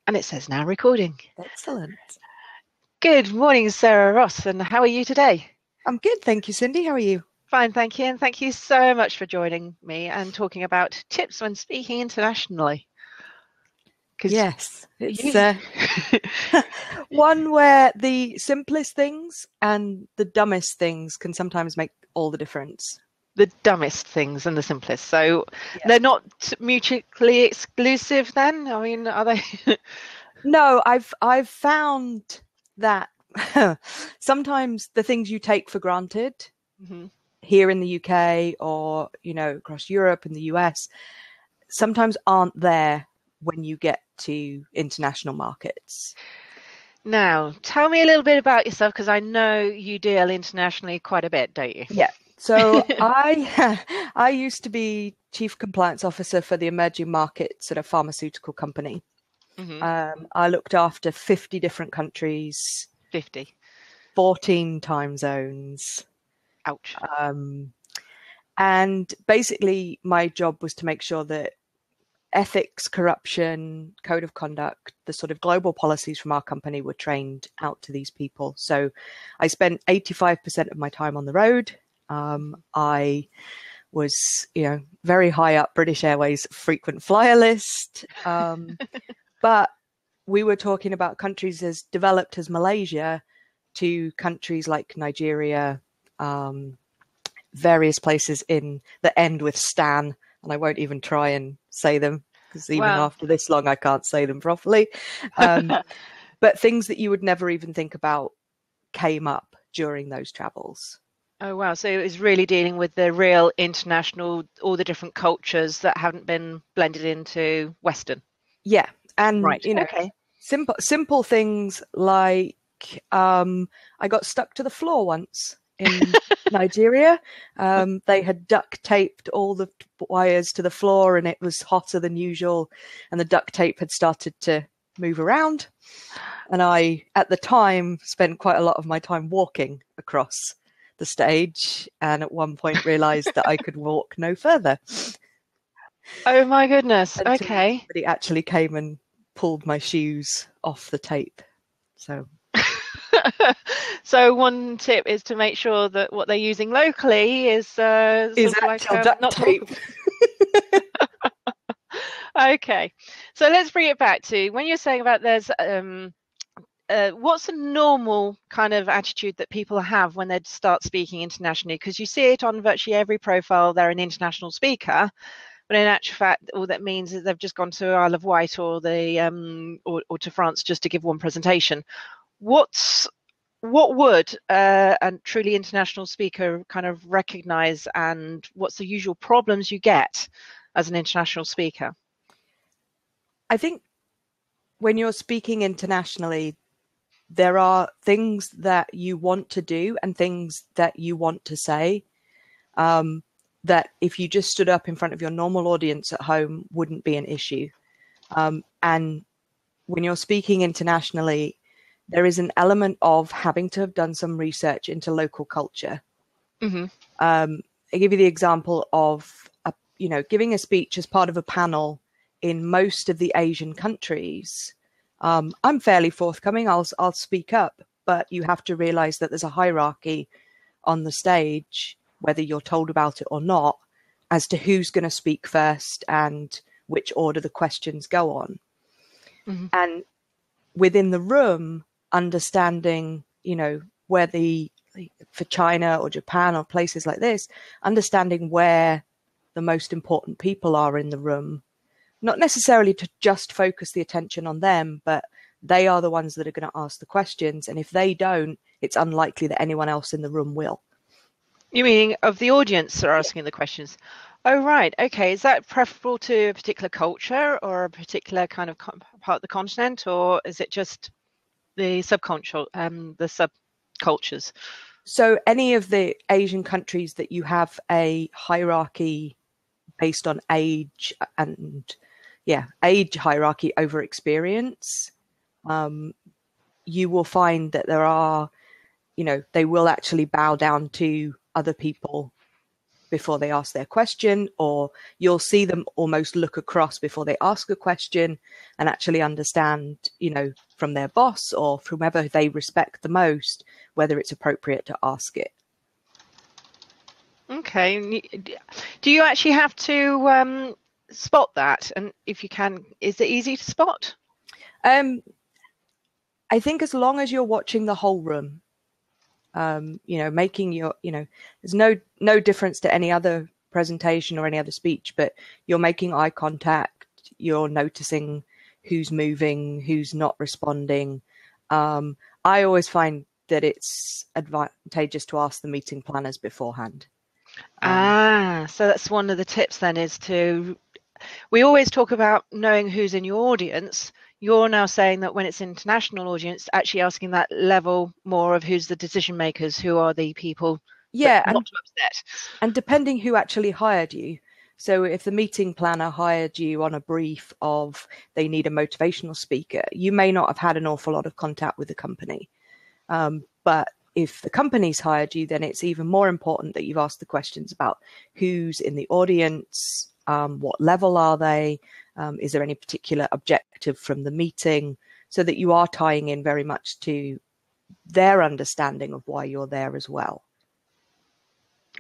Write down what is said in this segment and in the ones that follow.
And it says now recording. Excellent. Good morning, Sarah Ross, and how are you today? I'm good, thank you, Cindy. How are you? Fine, thank you, and thank you so much for joining me and talking about tips when speaking internationally. Because Yes, it's you, one where the simplest things and the dumbest things can sometimes make all the difference. the dumbest things and the simplest, so Yeah. they're not mutually exclusive. Then, I mean, are they? No, I've found that sometimes the things you take for granted Mhm. here in the UK or across Europe and the US sometimes aren't there when you get to international markets. Now, tell me a little bit about yourself, because I know you deal internationally quite a bit, don't you? Yeah. So I I used to be chief compliance officer for the emerging markets at a pharmaceutical company. Hmm. I looked after 50 different countries, 50. 14 time zones. Ouch. Um, and basically my job was to make sure that ethics, corruption, code of conduct, the sort of global policies from our company were trained out to these people. So I spent 85% of my time on the road. I was, very high up British Airways frequent flyer list. But we were talking about countries as developed as Malaysia to countries like Nigeria, various places in that end with Stan, and I won't even try and say them because even Wow. after this long, I can't say them properly. But things that you would never even think about came up during those travels. Oh, wow. So it was really dealing with the real international, all the different cultures that haven't been blended into Western. Yeah, and Right. Okay. simple things like I got stuck to the floor once in Nigeria. They had duct taped all the wires to the floor, and it was hotter than usual, and the duct tape had started to move around. And I, at the time, spent quite a lot of my time walking across the stage, and at one point realized that I could walk no further Oh my goodness. until Okay. somebody actually came and pulled my shoes off the tape. So So one tip is to make sure that what they're using locally is is sort of like actual duct not to. tape. Okay. So let's bring it back to when you're saying about there's what's a normal kind of attitude that people have when they start speaking internationally? Because you see it on virtually every profile, they're an international speaker, but in actual fact, all that means is they've just gone to Isle of Wight or or to France just to give one presentation. What would a truly international speaker kind of recognize, and what's the usual problems you get as an international speaker? I think when you're speaking internationally, there are things that you want to do and things that you want to say that if you just stood up in front of your normal audience at home wouldn't be an issue. And when you're speaking internationally, there is an element of having to have done some research into local culture. Mm-hmm. I give you the example of giving a speech as part of a panel in most of the Asian countries. I'm fairly forthcoming. I'll speak up, but you have to realize that there's a hierarchy on the stage, whether you're told about it or not, as to who's going to speak first and which order the questions go on. Mm-hmm. And within the room, understanding, where for China or Japan or places like this, understanding where the most important people are in the room, not necessarily to just focus the attention on them, but they are the ones that are going to ask the questions. And if they don't, it's unlikely that anyone else in the room will. You mean of the audience that are Yeah. asking the questions? Oh, right. Okay. Is that preferable to a particular culture or a particular kind of part of the continent, or is it just the the subcultures? So any of the Asian countries that you have a hierarchy based on age and age hierarchy over experience, you will find that there are, they will actually bow down to other people before they ask their question, or you'll see them almost look across before they ask a question and actually understand, from their boss or from whoever they respect the most, whether it's appropriate to ask it. Okay. Do you actually have to spot that? And if you can, is it easy to spot? I think as long as you're watching the whole room, making your, there's no difference to any other presentation or any other speech, but you're making eye contact, you're noticing who's moving, who's not responding. I always find that it's advantageous to ask the meeting planners beforehand. So that's one of the tips then, is we always talk about knowing who's in your audience. You're now saying that when it's international audience, actually asking that level more of who's the decision makers, who are the people not to upset. And depending who actually hired you. So if the meeting planner hired you on a brief of they need a motivational speaker, you may not have had an awful lot of contact with the company. But if the company's hired you, then it's even more important that you've asked the questions about who's in the audience, what level are they, is there any particular objective from the meeting, so that you are tying in very much to their understanding of why you're there as well.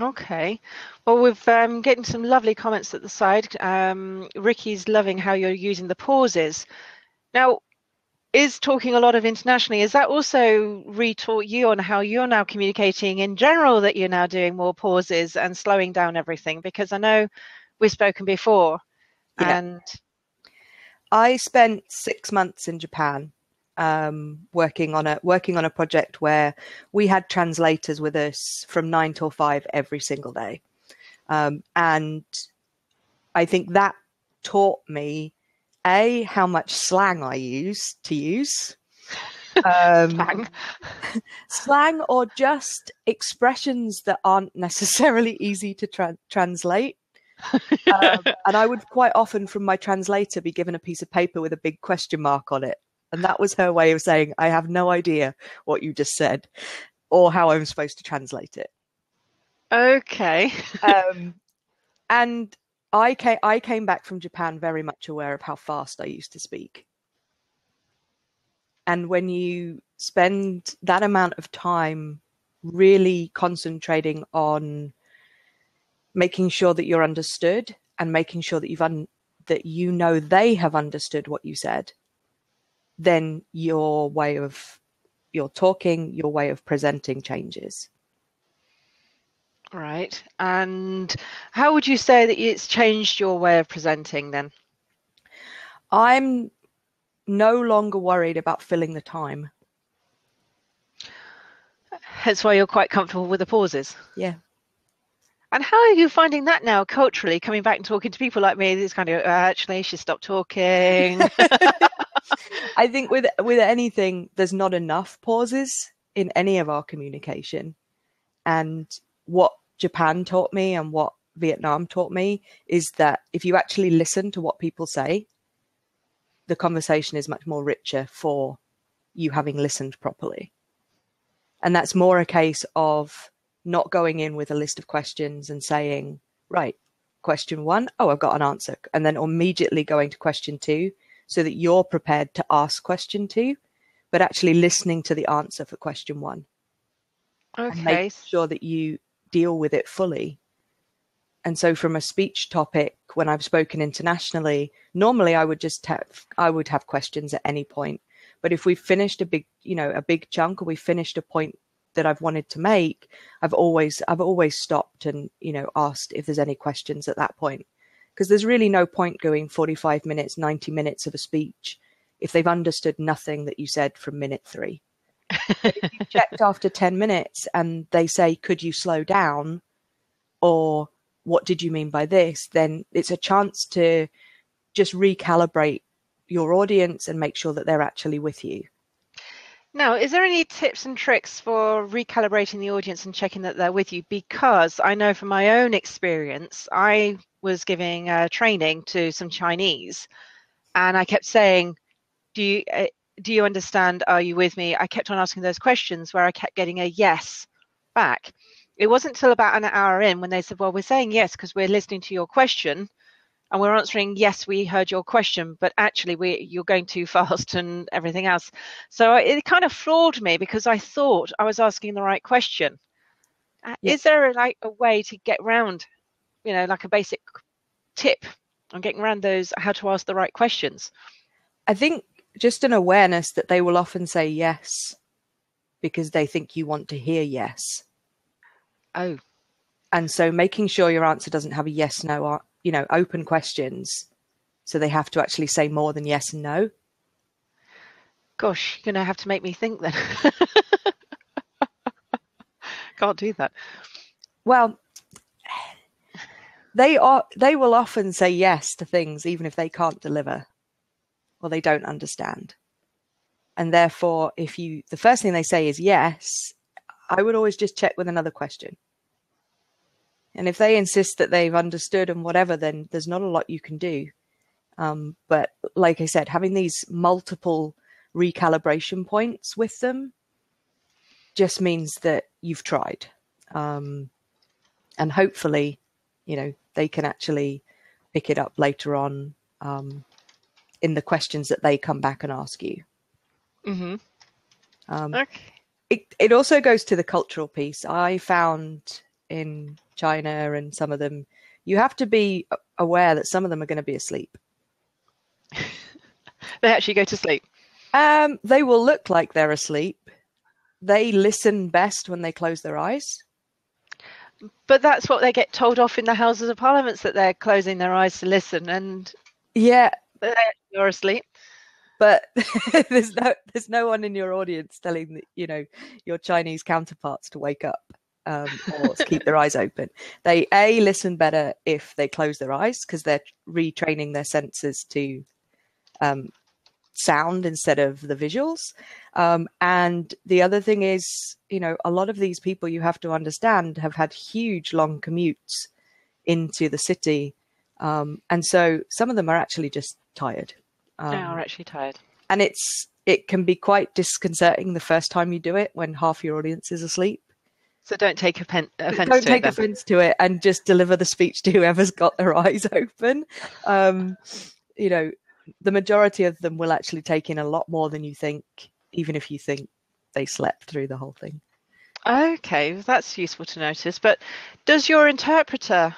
Okay. Well, we've getting some lovely comments at the side. Ricky's loving how you're using the pauses. Now, is talking a lot of internationally, is that also retaught you on how you're now communicating in general, that you're now doing more pauses and slowing down everything? Because I know we've spoken before. Yeah. And I spent 6 months in Japan working on a project where we had translators with us from 9 till 5 every single day. And I think that taught me how much slang I use to use. Slang or just expressions that aren't necessarily easy to translate. And I would quite often, from my translator, be given a piece of paper with a big question mark on it. And that was her way of saying, I have no idea what you just said or how I'm supposed to translate it. Okay. And I came back from Japan very much aware of how fast I used to speak. And when you spend that amount of time really concentrating on making sure that you're understood and making sure that that they have understood what you said, then your way of talking, your way of presenting changes. Right. And how would you say that it's changed your way of presenting then? I'm no longer worried about filling the time. That's why you're quite comfortable with the pauses. Yeah. And how are you finding that now culturally, coming back and talking to people like me? It's kind of, actually, she stopped talking. I think with anything, there's not enough pauses in any of our communication. And what Japan taught me and what Vietnam taught me is that if you actually listen to what people say, the conversation is much more richer for you having listened properly. And that's more a case of not going in with a list of questions and saying, right, question 1, oh, I've got an answer. And then immediately going to question 2 so that you're prepared to ask question 2, but actually listening to the answer for question 1. Okay. And make sure that you deal with it fully. And so from a speech topic, when I've spoken internationally, normally I would have questions at any point. But if we've finished a big chunk, or we finished a point that I've wanted to make, I've always stopped and, asked if there's any questions at that point. Because there's really no point going 45 minutes, 90 minutes of a speech if they've understood nothing that you said from minute 3. But if you've checked after 10 minutes and they say, could you slow down? Or what did you mean by this? Then it's a chance to just recalibrate your audience and make sure that they're actually with you. Now, is there any tips and tricks for recalibrating the audience and checking that they're with you? Because I know from my own experience, I was giving training to some Chinese, and I kept saying, do you understand? Are you with me? I kept on asking those questions where I kept getting a yes back. It wasn't until about an hour in when they said, well, we're saying yes because we're listening to your question and we're answering, yes, we heard your question, but actually you're going too fast and everything else. So it kind of floored me because I thought I was asking the right question. Yeah. Is there a way to get around, like a basic tip on getting around those, how to ask the right questions? I think just an awareness that they will often say yes because they think you want to hear yes. Oh. And so making sure your answer doesn't have a yes, no, open questions. So they have to actually say more than yes and no. Gosh, you're going to have to make me think then. Can't do that. Well, they will often say yes to things even if they can't deliver or they don't understand. And therefore, the first thing they say is yes, I would always just check with another question. And if they insist that they've understood and whatever, then there's not a lot you can do. But like I said, having these multiple recalibration points with them just means that you've tried. And hopefully, they can actually pick it up later on in the questions that they come back and ask you. Mm-hmm. Okay. It also goes to the cultural piece. I found in China and some of them, you have to be aware that some of them are going to be asleep. They actually go to sleep? They will look like they're asleep. They listen best when they close their eyes. But that's what they get told off in the Houses of Parliament, that they're closing their eyes to listen, and yeah, they're asleep. But there's no one in your audience telling your Chinese counterparts to wake up or to keep their eyes open. They listen better if they close their eyes because they're retraining their senses to sound instead of the visuals. And the other thing is, a lot of these people, you have to understand, have had huge long commutes into the city. And so some of them are actually just tired. They are actually tired. And it can be quite disconcerting the first time you do it when half your audience is asleep. So don't take offense to it. Don't take offense to it and just deliver the speech to whoever's got their eyes open. The majority of them will actually take in a lot more than you think, even if you think they slept through the whole thing. Okay, that's useful to notice. But does your interpreter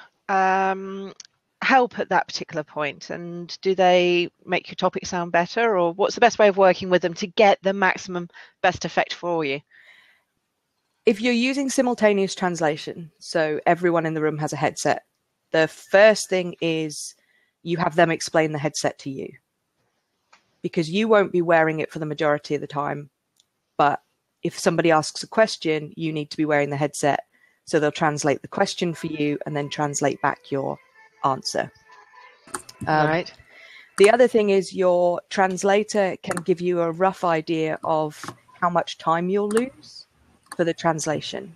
help at that particular point? And do they make your topic sound better? Or what's the best way of working with them to get the maximum best effect for you? If you're using simultaneous translation, so everyone in the room has a headset, the first thing is you have them explain the headset to you. Because you won't be wearing it for the majority of the time. But if somebody asks a question, you need to be wearing the headset. So they'll translate the question for you and then translate back your answer. Right. The other thing is your translator can give you a rough idea of how much time you'll lose for the translation.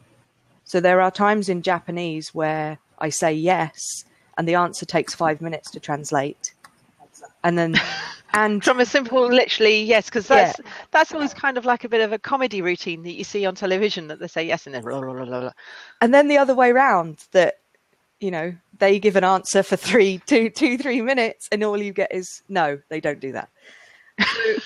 So there are times in Japanese where I say yes, and the answer takes 5 minutes to translate. And from a simple, literally yes, because that's always kind of like a bit of a comedy routine that you see on television, that they say yes and then blah, blah, blah, blah. And then the other way around, that they give an answer for 3 minutes and all you get is no. They don't do that. So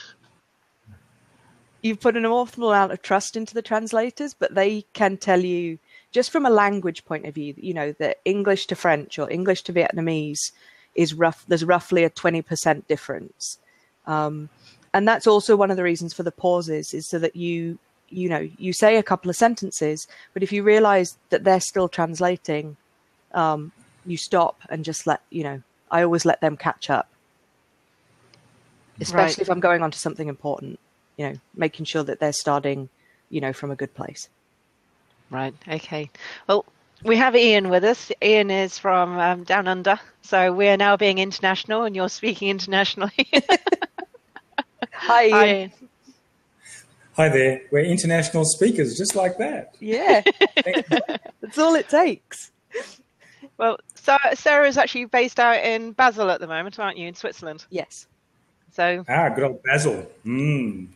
you've put an awful amount of trust into the translators, but they can tell you just from a language point of view, that English to French or English to Vietnamese is there's roughly a 20% difference. And that's also one of the reasons for the pauses, is so that you say a couple of sentences, but if you realize that they're still translating, you stop and just I always let them catch up, especially if I'm going on to something important, making sure that they're starting, from a good place. Right. Okay. Well, we have Ian with us. Ian is from down under, so we are now being international, and you're speaking internationally. Hi, Ian. Hi there. We're international speakers, just like that. Yeah, that's all it takes. Well, Sarah is actually based out in Basel at the moment, aren't you, in Switzerland? Yes. So. Good old Basel.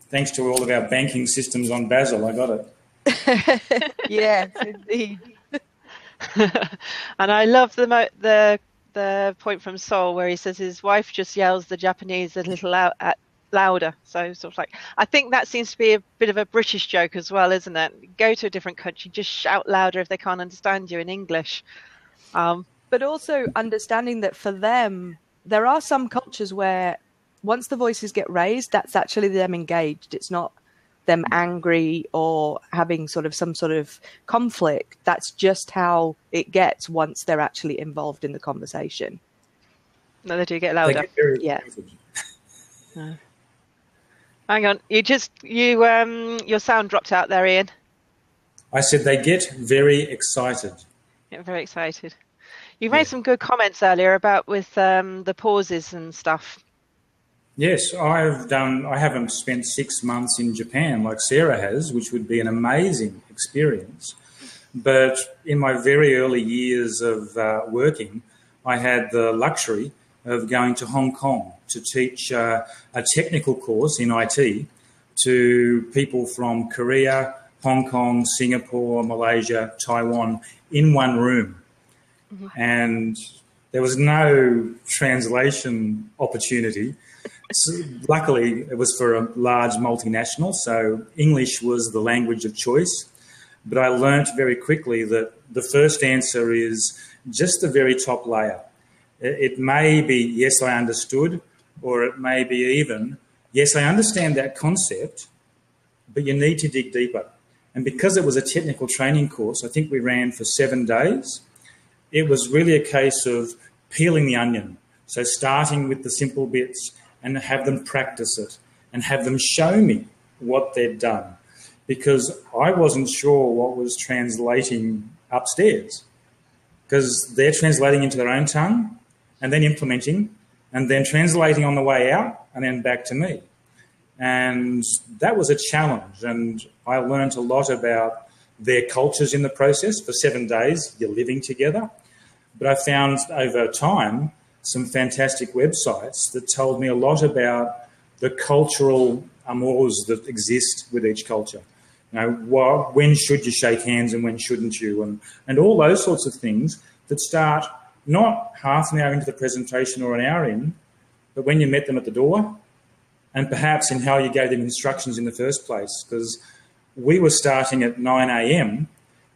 Thanks to all of our banking systems on Basel, I got it. Yes, indeed. And I love the point from Sol where he says his wife just yells the Japanese a little louder. So sort of like, I think that seems to be a bit of a British joke as well, isn't it? Go to a different country, just shout louder if they can't understand you in English. But also understanding that for them, there are some cultures where once the voices get raised, that's actually them engaged. It's not them angry or having some sort of conflict. That's just how it gets once they're actually involved in the conversation. No, they do get louder. Yeah. Hang on, your sound dropped out there, Ian. I said they get very excited. Get very excited. You made some good comments earlier about with the pauses and stuff. Yes, I haven't spent 6 months in Japan like Sarah has, which would be an amazing experience. But in my very early years of working, I had the luxury of going to Hong Kong to teach a technical course in IT to people from Korea, Hong Kong, Singapore, Malaysia, Taiwan in one room. Mm-hmm. And there was no translation opportunity. So luckily, it was for a large multinational, so English was the language of choice. But I learnt very quickly that the first answer is just the very top layer. It may be, yes, I understood, or it may be even, yes, I understand that concept, but you need to dig deeper. And because it was a technical training course, I think we ran for 7 days, it was really a case of peeling the onion. So starting with the simple bits and have them practice it and have them show me what they'd done, because I wasn't sure what was translating upstairs, because they're translating into their own tongue and then implementing and then translating on the way out and then back to me. And that was a challenge, and I learned a lot about their cultures in the process. For 7 days, you're living together. But I found over time some fantastic websites that told me a lot about the cultural amours that exist with each culture. You know, when should you shake hands and when shouldn't you? And all those sorts of things that start not half an hour into the presentation or an hour in, but when you met them at the door, and perhaps in how you gave them instructions in the first place. Because we were starting at 9 a.m,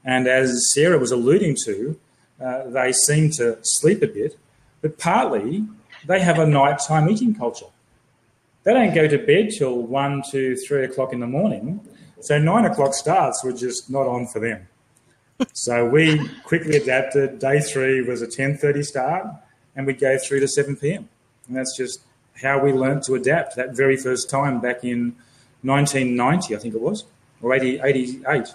and as Sarah was alluding to, they seem to sleep a bit, but partly they have a nighttime eating culture. They don't go to bed till 1, 2, 3 o'clock in the morning, so 9 o'clock starts were just not on for them. So we quickly adapted. Day 3 was a 10:30 start, and we'd go through to 7 p.m. And that's just how we learnt to adapt that very first time back in 1990, I think it was, or 88.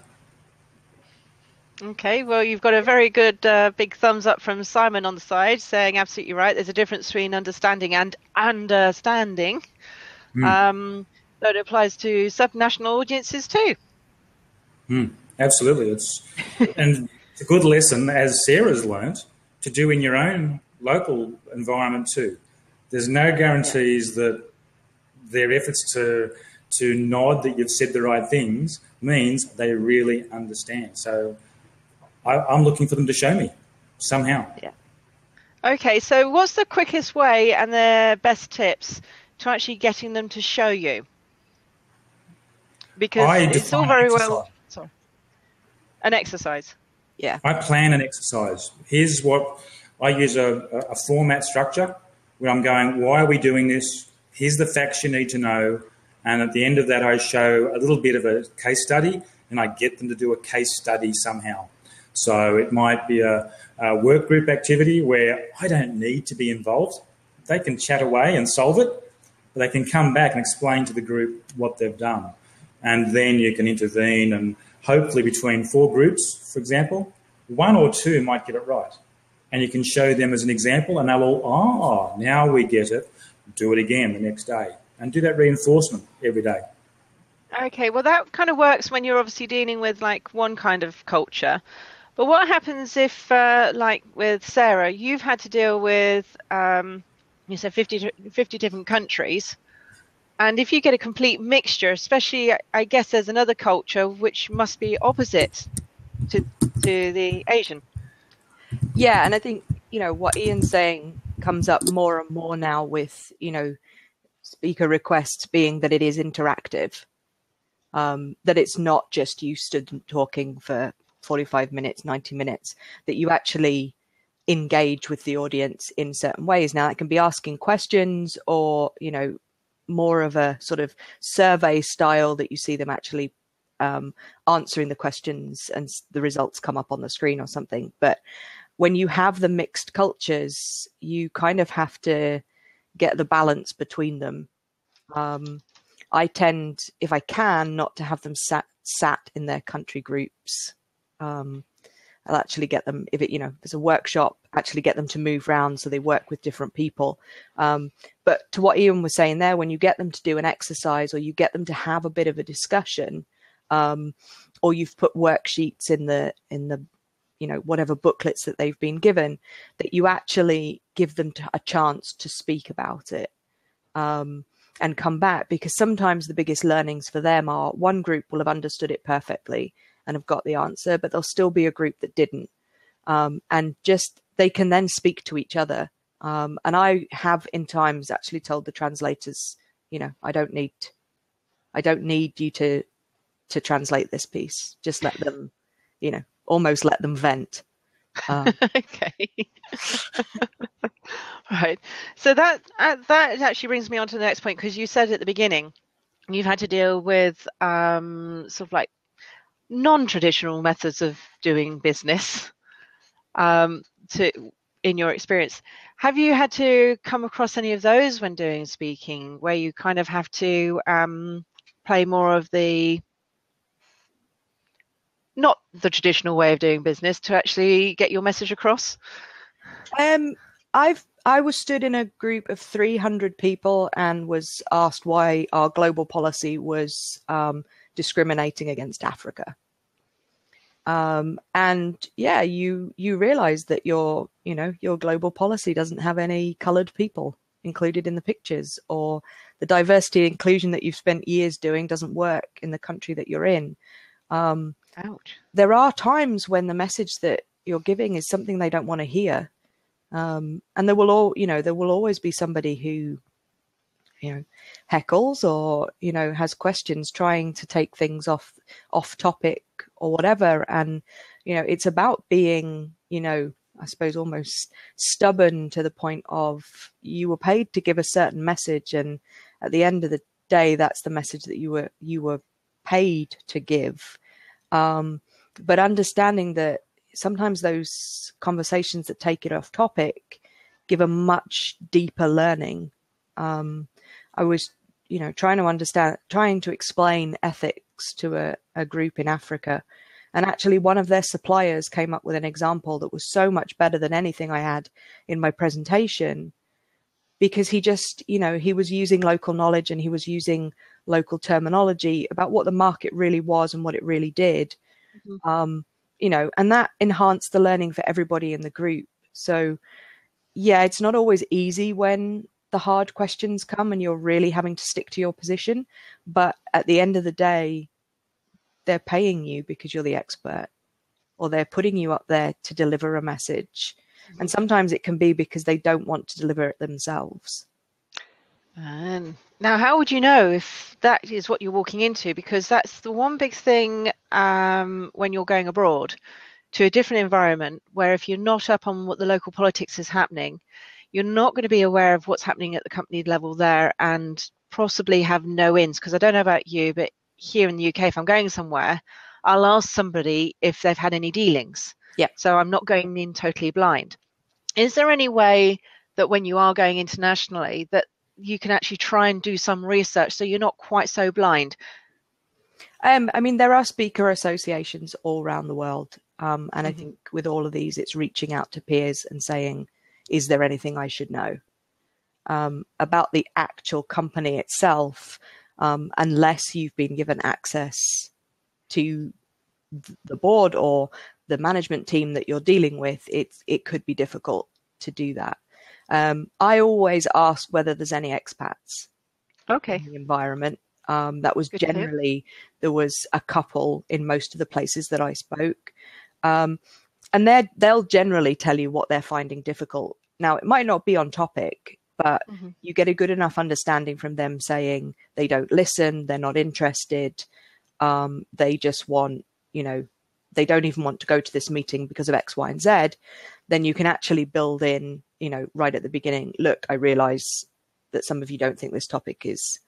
Okay, well, you've got a very good big thumbs up from Simon on the side saying absolutely right. There's a difference between understanding and understanding. That applies to subnational audiences too. Absolutely. And it's a good lesson, as Sarah's learnt, to do in your own local environment too. There's no guarantees that their efforts to nod that you've said the right things means they really understand. So I'm looking for them to show me somehow. Yeah. Okay, so what's the quickest way and the best tips to actually getting them to show you? Because it's all very well. Sorry. An exercise. Yeah. I plan an exercise. Here's what I use: a format structure where I'm going, why are we doing this? Here's the facts you need to know. And at the end of that, I show a little bit of a case study, and I get them to do a case study somehow. So it might be a work group activity where I don't need to be involved. They can chat away and solve it, but they can come back and explain to the group what they've done. And then you can intervene, and hopefully between 4 groups, for example, 1 or 2 might get it right. And you can show them as an example, and they'll all, now we get it. Do it again the next day, and do that reinforcement every day. Okay, well, that kind of works when you're obviously dealing with like one kind of culture. But what happens if, like with Sarah, you've had to deal with, you said 50 different countries. And if you get a complete mixture, especially, I guess there's another culture which must be opposite to the Asian. Yeah, and I think, what Ian's saying comes up more and more now with, speaker requests being that it is interactive, that it's not just you stood talking for 45 minutes, 90 minutes, that you actually engage with the audience in certain ways. Now, that can be asking questions or, more of a sort of survey style that you see them actually answering the questions and the results come up on the screen or something. But when you have the mixed cultures, you kind of have to get the balance between them. I tend, if I can, not to have them sat in their country groups. I'll actually get them, if there's a workshop, actually get them to move around so they work with different people. But to what Ian was saying there, when you get them to do an exercise or you get them to have a bit of a discussion, or you've put worksheets in the whatever booklets that they've been given, that you actually give them a chance to speak about it and come back, because sometimes the biggest learnings for them are one group will have understood it perfectly and have got the answer, but there'll still be a group that didn't. And just they can then speak to each other. And I have in times actually told the translators, I don't need you to translate this piece. Just let them, almost let them vent. Okay. Right. So that actually brings me on to the next point, because you said at the beginning you've had to deal with sort of like non-traditional methods of doing business in your experience. Have you had to come across any of those when doing speaking, where you kind of have to play more of the not the traditional way of doing business to actually get your message across? I was stood in a group of 300 people and was asked why our global policy was discriminating against Africa. And yeah, you realize that your global policy doesn't have any colored people included in the pictures, or the diversity and inclusion that you've spent years doing doesn't work in the country that you're in. Ouch. There are times when the message that you're giving is something they don't want to hear. And there will always be somebody who, heckles or, has questions, trying to take things off topic or whatever. And, it's about being, I suppose almost stubborn to the point of you were paid to give a certain message. And at the end of the day, that's the message that you were paid to give. But understanding that sometimes those conversations that take it off topic give a much deeper learning. I was, trying to explain ethics to a group in Africa. And actually one of their suppliers came up with an example that was so much better than anything I had in my presentation, because he just, he was using local knowledge and he was using local terminology about what the market really was and what it really did. Mm-hmm. And that enhanced the learning for everybody in the group. So yeah, it's not always easy when the hard questions come and you're really having to stick to your position. But at the end of the day, they're paying you because you're the expert, or they're putting you up there to deliver a message. Mm-hmm. And sometimes it can be because they don't want to deliver it themselves. Now, how would you know if that is what you're walking into? Because that's the one big thing when you're going abroad to a different environment, where if you're not up on what the local politics is happening, you're not going to be aware of what's happening at the company level there, and possibly have no ins. Because I don't know about you, but here in the UK, if I'm going somewhere, I'll ask somebody if they've had any dealings. Yeah. So I'm not going in totally blind. Is there any way that when you are going internationally that you can actually try and do some research so you're not quite so blind? There are speaker associations all around the world. And I think with all of these, it's reaching out to peers and saying, is there anything I should know about the actual company itself? Unless you've been given access to the board or the management team that you're dealing with, it could be difficult to do that. I always ask whether there's any expats in the environment. That was good generally, there was a couple in most of the places that I spoke. and they'll generally tell you what they're finding difficult. Now, it might not be on topic, but you get a good enough understanding from them saying they don't listen, they're not interested, they just want, they don't even want to go to this meeting because of X, Y, and Z. Then you can actually build in, right at the beginning, look, I realize that some of you don't think this topic is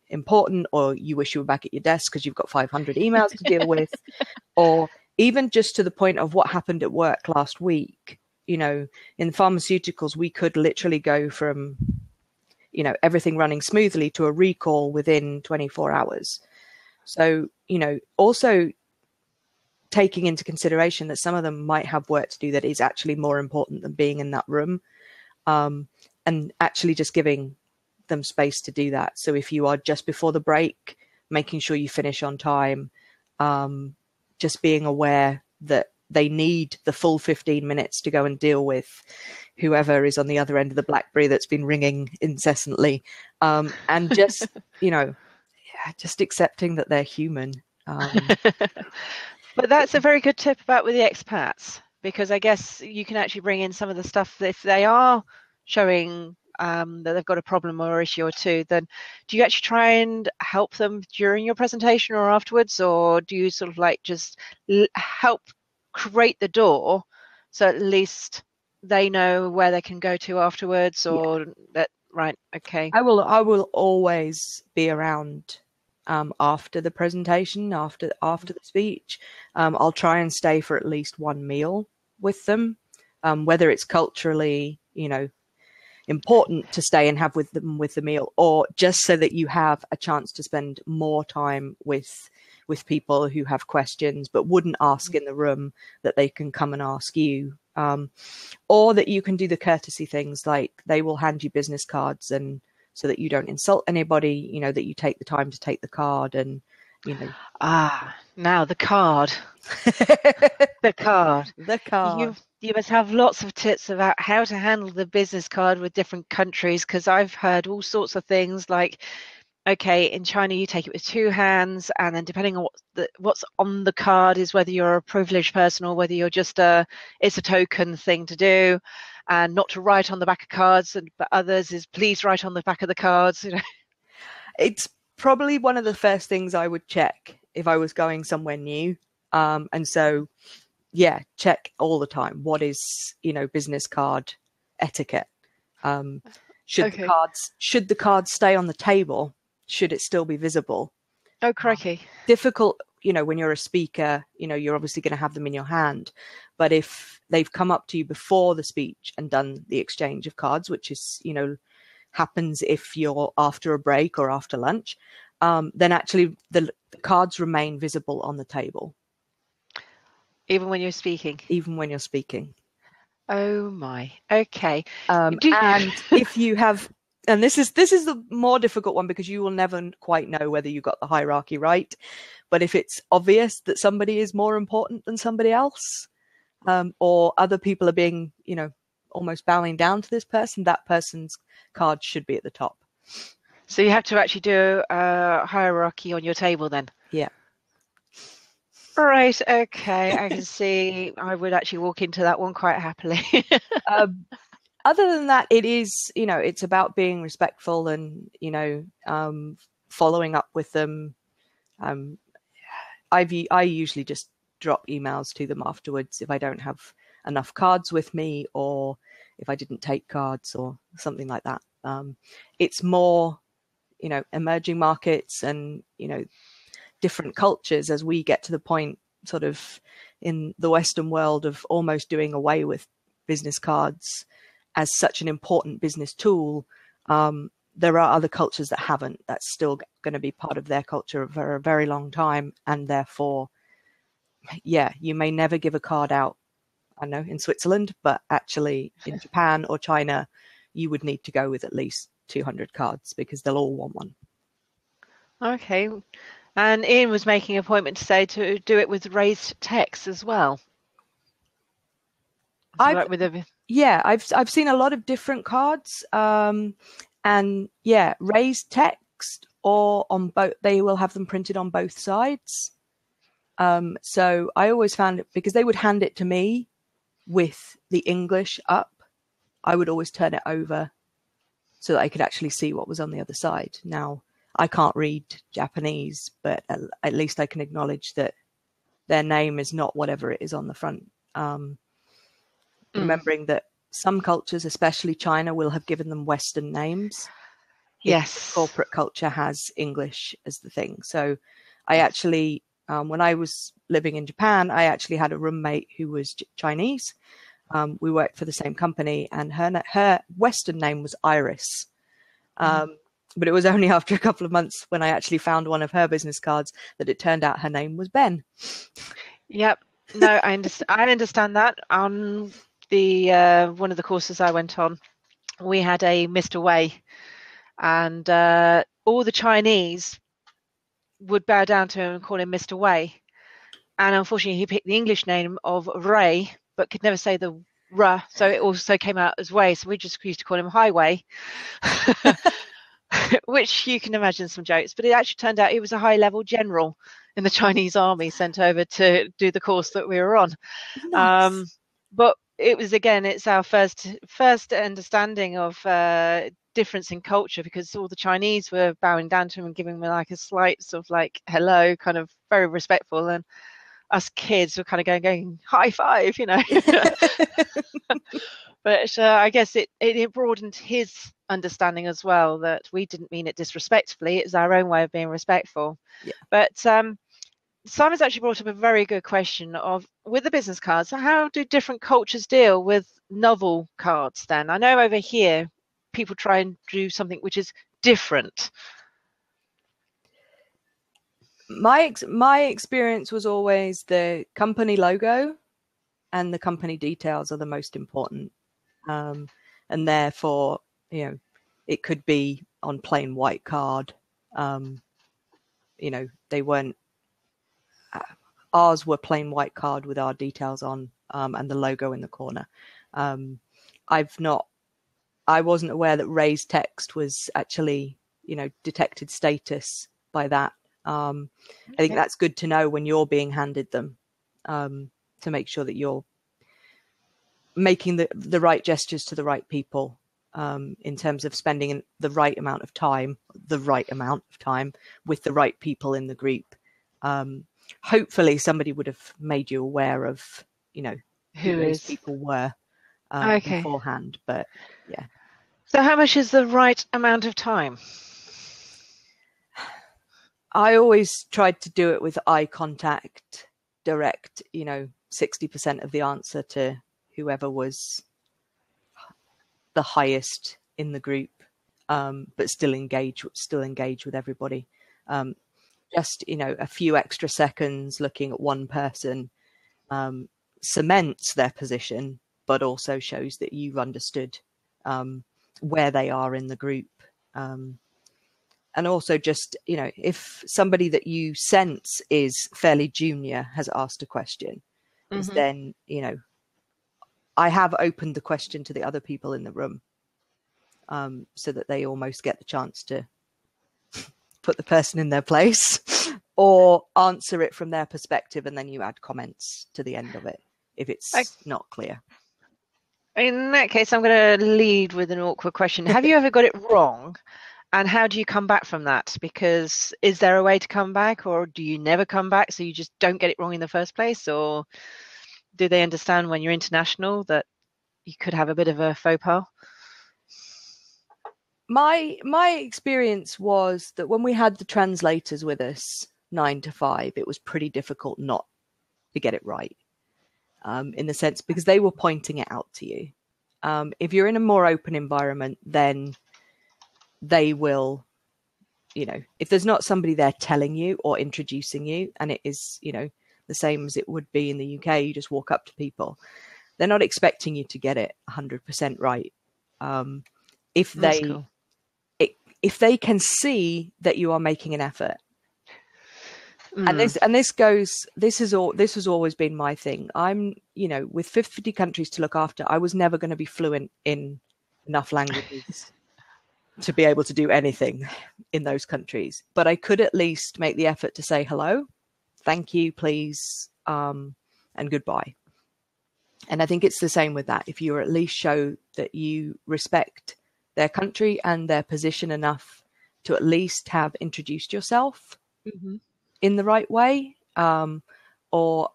important, or you wish you were back at your desk because you've got 500 emails to deal with, or even just to the point of what happened at work last week. In pharmaceuticals, we could literally go from, everything running smoothly to a recall within 24 hours. So, also taking into consideration that some of them might have work to do that is actually more important than being in that room, and actually just giving them space to do that. So if you are just before the break, making sure you finish on time, just being aware that they need the full 15 minutes to go and deal with whoever is on the other end of the BlackBerry that's been ringing incessantly, and just, just accepting that they're human. But that's a very good tip about with the expats, because I guess you can actually bring in some of the stuff that if they are showing that they've got a problem or issue or two, then do you actually try and help them during your presentation or afterwards, or do you sort of like just help create the door so at least they know where they can go to afterwards, or that, right? Okay. I will always be around after the presentation, after the speech. I'll try and stay for at least one meal with them, whether it's culturally, important to stay and have with them with the meal, or just so that you have a chance to spend more time with people who have questions but wouldn't ask in the room, that they can come and ask you, or that you can do the courtesy things like they will hand you business cards, and so that you don't insult anybody, that you take the time to take the card, and now the card. the card you must have lots of tips about how to handle the business card with different countries, because I've heard all sorts of things like, okay, in China you take it with two hands, and then depending on what's on the card is whether you're a privileged person or whether you're just it's a token thing to do, and not to write on the back of cards, but others is please write on the back of the cards. It's probably one of the first things I would check if I was going somewhere new, and so check all the time what is business card etiquette. Should the cards stay on the table? Should it still be visible? Oh, crikey. Difficult, when you're a speaker, you're obviously going to have them in your hand. But if they've come up to you before the speech and done the exchange of cards, which is, happens if you're after a break or after lunch, then actually the cards remain visible on the table. Even when you're speaking? Even when you're speaking. Oh my, okay. And if you have, and this is the more difficult one, because you will never quite know whether you got the hierarchy right. But if it's obvious that somebody is more important than somebody else, or other people are being, almost bowing down to this person, that person's card should be at the top. So you have to actually do a hierarchy on your table then? Yeah. All right, okay, I can see I would actually walk into that one quite happily. Other than that, it is, it's about being respectful and, following up with them. I usually just drop emails to them afterwards if I don't have enough cards with me, or if I didn't take cards or something like that. It's more, emerging markets and, different cultures, as we get to the point sort of in the Western world of almost doing away with business cards as such an important business tool. There are other cultures that haven't. That's still going to be part of their culture for a very long time. And therefore, you may never give a card out, I know, in Switzerland, but actually in Japan or China, you would need to go with at least 200 cards because they'll all want one. Okay. And Ian was making an appointment to say to do it with raised text as well. I've seen a lot of different cards, and raised text, or on both. They will have them printed on both sides. So I always found it, because they would hand it to me with the English up, I would always turn it over so that I could actually see what was on the other side. Now, I can't read Japanese, but at least I can acknowledge that their name is not whatever it is on the front. Remembering that some cultures, especially China, will have given them Western names. Yes. Corporate culture has English as the thing. So I actually, when I was living in Japan, I actually had a roommate who was Chinese. We worked for the same company, and her Western name was Iris. But it was only after a couple of months when I actually found one of her business cards that it turned out her name was Ben. Yep. No, I understand that. On the one of the courses I went on, we had a Mr. Wei, and all the Chinese would bow down to him and call him Mr. Wei. And unfortunately, he picked the English name of Ray, but could never say the R, so it also came out as Wei. So we just used to call him Highway. Which you can imagine some jokes, but it actually turned out he was a high-level general in the Chinese army sent over to do the course that we were on. Nice. But it was, again, it's our first understanding of difference in culture, because all the Chinese were bowing down to him and giving him like a slight sort of like hello, kind of very respectful, and us kids were kind of going high five, you know. But I guess it broadened his understanding as well, that we didn't mean it disrespectfully. It's our own way of being respectful. Yeah. But Simon's actually brought up a very good question of, with the business cards, how do different cultures deal with novel cards then? I know over here people try and do something which is different. My experience was always the company logo and the company details are the most important. And therefore, you know, it could be on plain white card. You know, they weren't, ours were plain white card with our details on, and the logo in the corner. I wasn't aware that raised text was actually, you know, detected status by that. I think that's good to know when you're being handed them, to make sure that you're making the right gestures to the right people, in terms of spending the right amount of time with the right people in the group. Hopefully somebody would have made you aware of, you know, who those people were beforehand, but yeah. So how much is the right amount of time? I always tried to do it with eye contact, direct, you know, 60% of the answer to whoever was the highest in the group, but still engage with everybody. Just, you know, a few extra seconds looking at one person cements their position, but also shows that you've understood where they are in the group. And also just, you know, if somebody that you sense is fairly junior has asked a question, then, you know, I have opened the question to the other people in the room, so that they almost get the chance to put the person in their place or answer it from their perspective, and then you add comments to the end of it if it's not clear. In that case, I'm going to lead with an awkward question. Have you ever got it wrong? And how do you come back from that? Because is there a way to come back, or do you never come back, so you just don't get it wrong in the first place? Or do they understand when you're international that you could have a bit of a faux pas? My experience was that when we had the translators with us 9 to 5, it was pretty difficult not to get it right, in the sense because they were pointing it out to you. If you're in a more open environment, then they will, you know, if there's not somebody there telling you or introducing you, and it is, you know, the same as it would be in the UK, you just walk up to people. They're not expecting you to get it 100% right. If they can see that you are making an effort, and this has always been my thing. I'm, you know, with 50 countries to look after, I was never going to be fluent in enough languages to be able to do anything in those countries, but I could at least make the effort to say hello thank you, please, and goodbye. And I think it's the same with that. If you at least show that you respect their country and their position enough to at least have introduced yourself in the right way, or,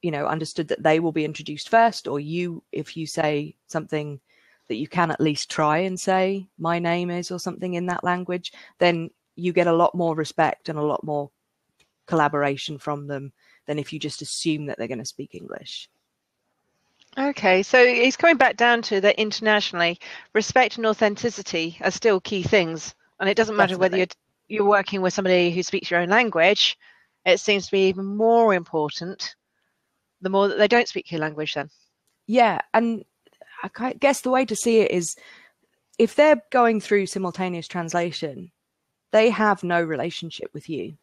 you know, understood that they will be introduced first, or you, if you say something that you can at least try and say, my name is, or something in that language, then you get a lot more respect and a lot more collaboration from them than if you just assume that they're going to speak English. Okay, so it's coming back down to that internationally, respect and authenticity are still key things. And it doesn't matter whether you're working with somebody who speaks your own language, it seems to be even more important the more that they don't speak your language then. Yeah, and I guess the way to see it is if they're going through simultaneous translation, they have no relationship with you.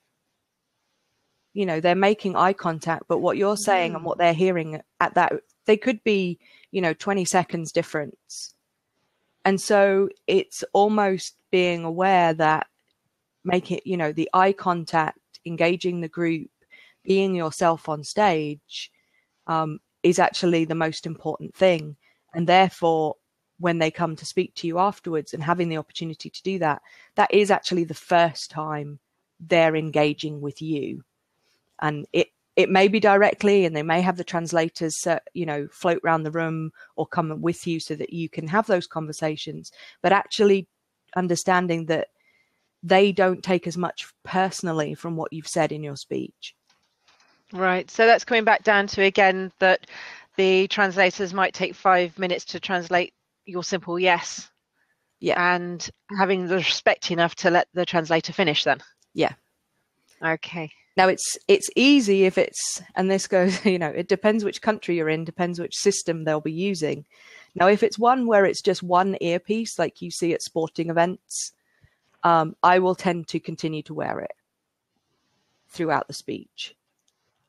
You know, they're making eye contact, but what you're saying and what they're hearing at that, they could be, you know, 20 seconds difference. And so it's almost being aware that make it, you know, the eye contact, engaging the group, being yourself on stage is actually the most important thing. And therefore, when they come to speak to you afterwards and having the opportunity to do that, that is actually the first time they're engaging with you. And it may be directly, and they may have the translators, you know, float around the room or come with you so that you can have those conversations, but actually understanding that they don't take as much personally from what you've said in your speech. Right. So that's coming back down to, again, that the translators might take 5 minutes to translate your simple yes. Yeah. And having the respect enough to let the translator finish then. Yeah. Okay. Now it's easy if it's, and this goes, you know, it depends which country you're in, depends which system they'll be using. Now, if it's one where it's just one earpiece, like you see at sporting events, I will tend to continue to wear it throughout the speech.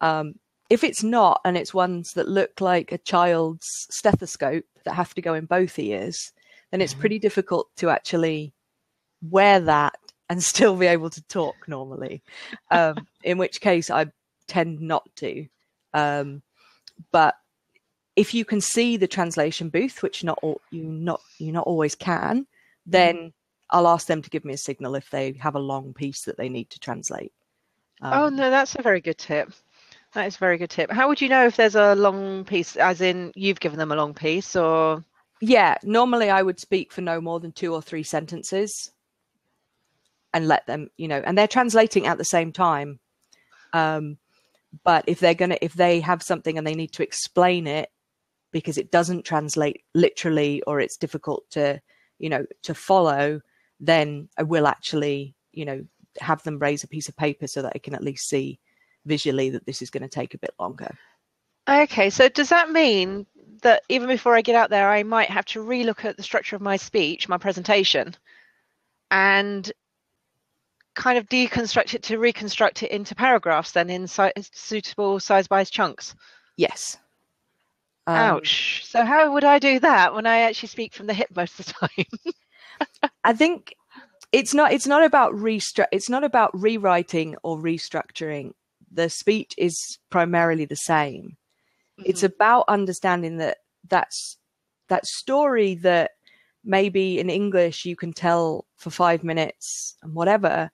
If it's not, and it's ones that look like a child's stethoscope that have to go in both ears, then it's pretty difficult to actually wear that and still be able to talk normally. In which case I tend not to. But if you can see the translation booth, which you not always can, then I'll ask them to give me a signal if they have a long piece that they need to translate. Oh no, that's a very good tip. That is a very good tip. How would you know if there's a long piece, as in you've given them a long piece, or? Yeah, normally I would speak for no more than 2 or 3 sentences and let them, you know, and they're translating at the same time. But if they have something and they need to explain it because it doesn't translate literally or it's difficult to, you know, to follow, then I will actually, you know, have them raise a piece of paper so that I can at least see visually that this is going to take a bit longer. Okay, so does that mean that even before I get out there, I might have to relook at the structure of my speech, my presentation, and kind of deconstruct it to reconstruct it into paragraphs then in suitable size-wise chunks? Yes. Ouch. So how would I do that when I actually speak from the hip most of the time? I think it's not about rewriting or restructuring. The speech is primarily the same. It's about understanding that story that maybe in English you can tell for 5 minutes and whatever.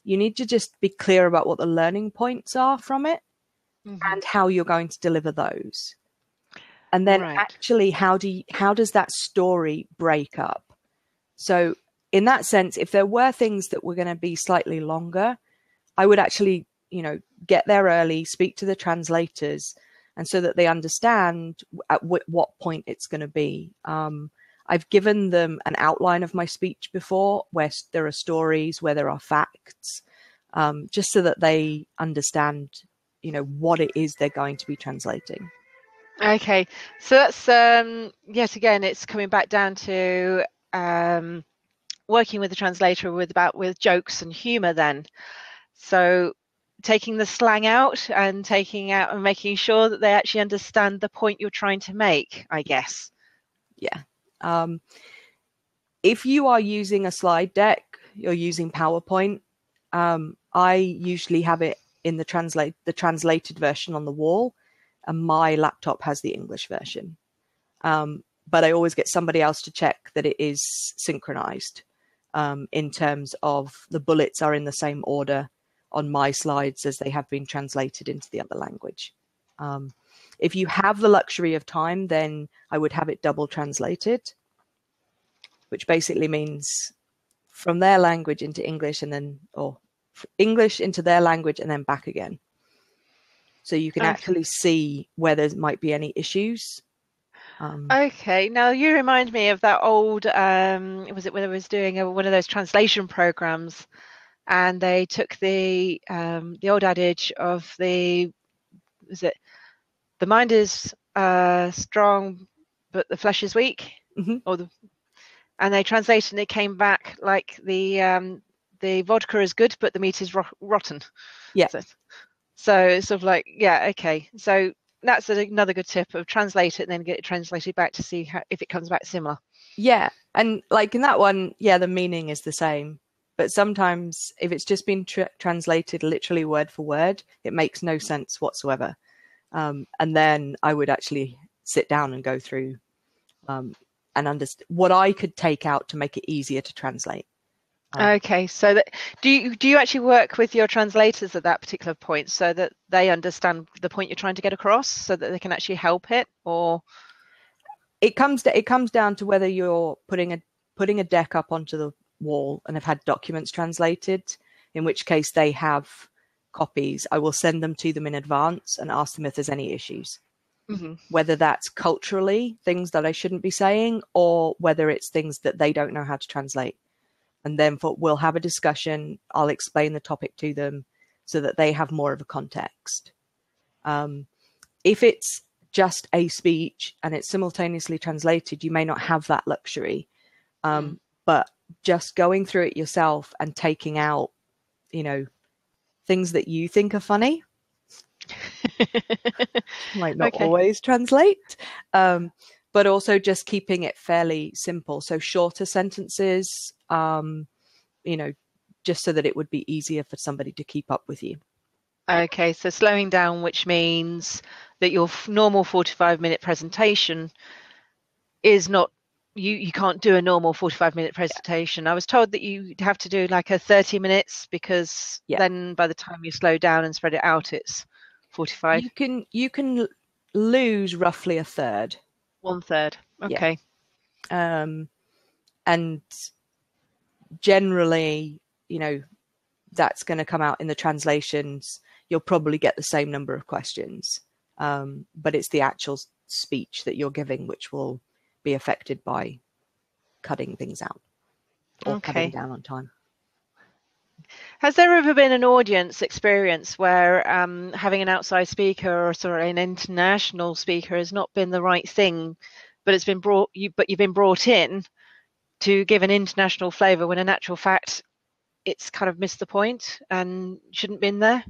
You need to just be clear about what the learning points are from it and how you're going to deliver those. And then actually, how does that story break up? So in that sense, if there were things that were going to be slightly longer, I would actually, you know, get there early, speak to the translators, and so that they understand at what point it's going to be. I've given them an outline of my speech before, where there are stories, where there are facts, just so that they understand, you know, what it is they're going to be translating. Okay, so that's yet again, it's coming back down to working with the translator with jokes and humor then. So taking the slang out and making sure that they actually understand the point you're trying to make, I guess. Yeah. If you are using a slide deck, you're using PowerPoint, I usually have it in the translated version on the wall, and my laptop has the English version. But I always get somebody else to check that it is synchronized in terms of the bullets are in the same order on my slides as they have been translated into the other language. If you have the luxury of time, then I would have it double translated, which basically means from their language into English and then, or English into their language and then back again. So you can actually see where there might be any issues. Okay, now you remind me of that old, was it when I was doing one of those translation programs, and they took the old adage of the mind is strong, but the flesh is weak, and they translated and it came back like the vodka is good, but the meat is rotten. Yeah. So it's sort of like, yeah, okay. So that's another good tip of translate it and then get it translated back to see if it comes back similar. Yeah, and like in that one, yeah, the meaning is the same. But sometimes if it's just been translated literally word for word, it makes no sense whatsoever. And then I would actually sit down and go through and understand what I could take out to make it easier to translate. Okay, so do you actually work with your translators at that particular point so that they understand the point you're trying to get across, so that they can actually help it, or it comes down to whether you're putting a deck up onto the wall and have had documents translated, in which case they have copies. I will send them to them in advance and ask them if there's any issues. Whether that's culturally things that I shouldn't be saying, or whether it's things that they don't know how to translate. And then we'll have a discussion. I'll explain the topic to them so that they have more of a context. If it's just a speech and it's simultaneously translated, you may not have that luxury. But just going through it yourself and taking out, things that you think are funny might not always translate. But also just keeping it fairly simple. So shorter sentences, just so that it would be easier for somebody to keep up with you. Okay, so slowing down, which means that your normal 45-minute presentation is not, you can't do a normal 45-minute presentation. I was told that you have to do like a 30 minutes because then by the time you slow down and spread it out, it's 45. You can lose roughly a third. 1/3. Okay. Yeah. And generally, that's going to come out in the translations. You'll probably get the same number of questions, but it's the actual speech that you're giving which will be affected by cutting things out or cutting down on time. Has there ever been an audience experience where having an outside speaker or an international speaker has not been the right thing, but it's been you've been brought in to give an international flavour when in actual fact it's kind of missed the point and shouldn't been there?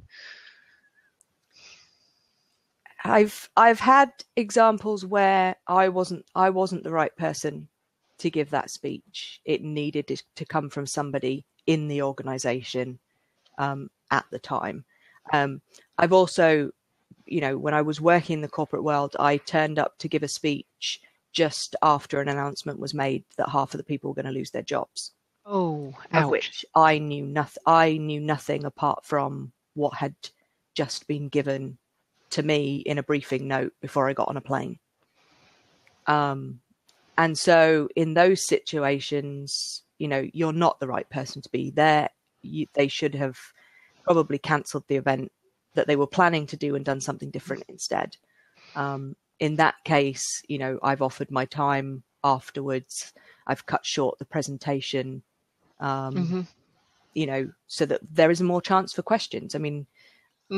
I've had examples where I wasn't the right person to give that speech. It needed to come from somebody in the organization at the time. I've also, when I was working in the corporate world, I turned up to give a speech just after an announcement was made that half of the people were going to lose their jobs. Oh, ouch. Of which I knew nothing apart from what had just been given to me in a briefing note before I got on a plane. And so in those situations, you're not the right person to be there. They should have probably cancelled the event that they were planning to do and done something different instead. In that case, I've offered my time afterwards. I've cut short the presentation, so that there is more chance for questions. I mean,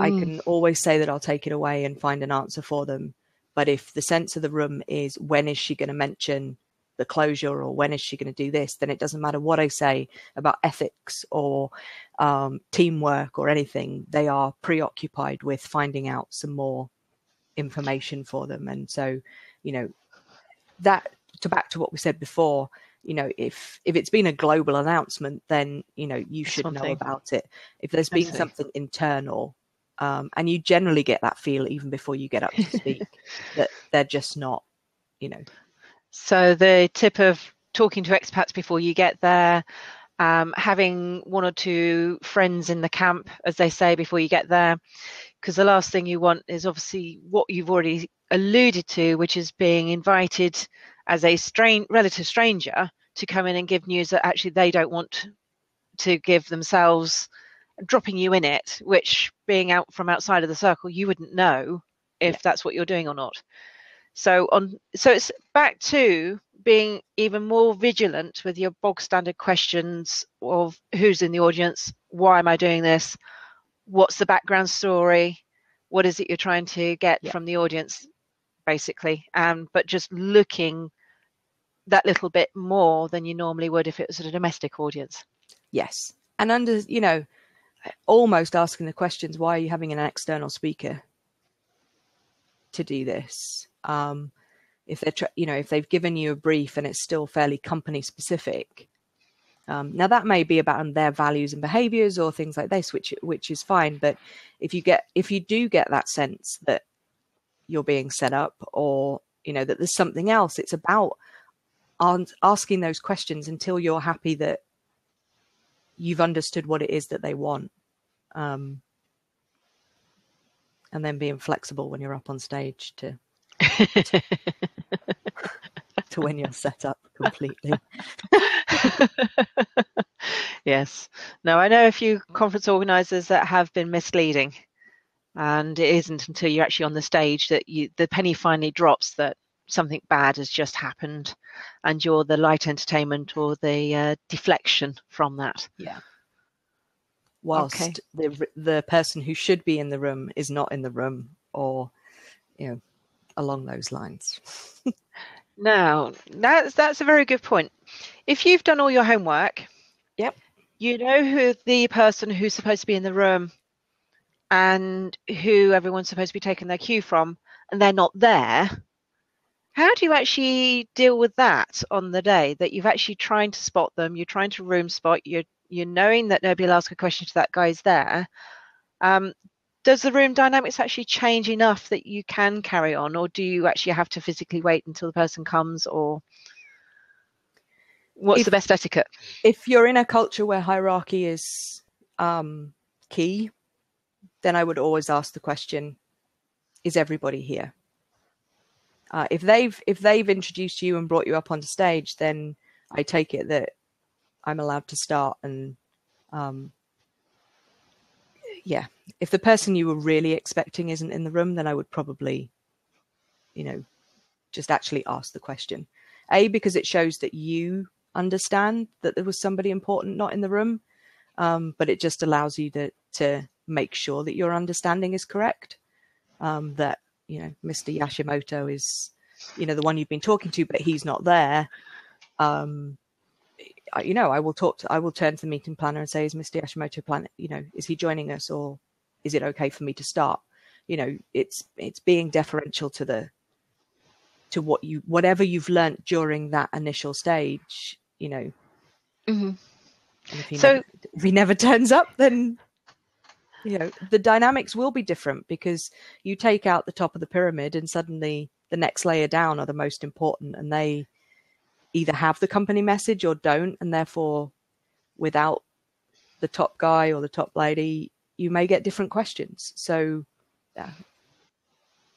I can always say that I'll take it away and find an answer for them. But if the sense of the room is when is she going to mention the closure or when is she going to do this, then it doesn't matter what I say about ethics or teamwork or anything. They are preoccupied with finding out some more information for them. And so, back to what we said before, if it's been a global announcement, then, you should know about it. If there's been something internal, And you generally get that feel even before you get up to speak that they're just not, So the tip of talking to expats before you get there, having one or two friends in the camp, as they say, before you get there, because the last thing you want is obviously what you've already alluded to, which is being invited as a relative stranger to come in and give news that actually they don't want to give themselves, dropping you in it, which being out from outside of the circle, you wouldn't know if that's what you're doing or not. So it's back to being even more vigilant with your bog standard questions of who's in the audience, why am I doing this, what's the background story, what is it you're trying to get from the audience, basically, but just looking that little bit more than you normally would if it was a domestic audience. Yes. And almost asking the questions, why are you having an external speaker to do this? If they're, if they've given you a brief and it's still fairly company specific, now that may be about their values and behaviors or things like this, which is fine. But if you do get that sense that you're being set up, or that there's something else, it's about asking those questions until you're happy that you've understood what it is that they want, and then being flexible when you're up on stage to when you're set up completely. Yes. Now, I know a few conference organisers that have been misleading, and it isn't until you're actually on the stage that the penny finally drops that something bad has just happened, and you're the light entertainment or the deflection from that. Yeah. Whilst the person who should be in the room is not in the room, or along those lines. Now, that's a very good point. If you've done all your homework, you know who the person who's supposed to be in the room and who everyone's supposed to be taking their cue from, and they're not there, how do you actually deal with that on the day that you've actually trying to spot them, you're trying to room spot, you're knowing that nobody will ask a question to that guy's there? Does the room dynamics actually change enough that you can carry on, or do you actually have to physically wait until the person comes, or what's the best etiquette? If you're in a culture where hierarchy is key, then I would always ask the question, is everybody here? If they've introduced you and brought you up onto stage, then I take it that I'm allowed to start. And if the person you were really expecting isn't in the room, then I would probably, just actually ask the question. Because it shows that you understand that there was somebody important not in the room, but it just allows you to make sure that your understanding is correct. That Mr. Yashimoto is, the one you've been talking to, but he's not there. I will turn to the meeting planner and say, is Mr. Yashimoto is he joining us, or is it okay for me to start? It's being deferential to whatever you've learnt during that initial stage, Mm-hmm. And if he never turns up, then the dynamics will be different, because you take out the top of the pyramid and suddenly the next layer down are the most important, and they either have the company message or don't, and therefore without the top guy or the top lady, you may get different questions. So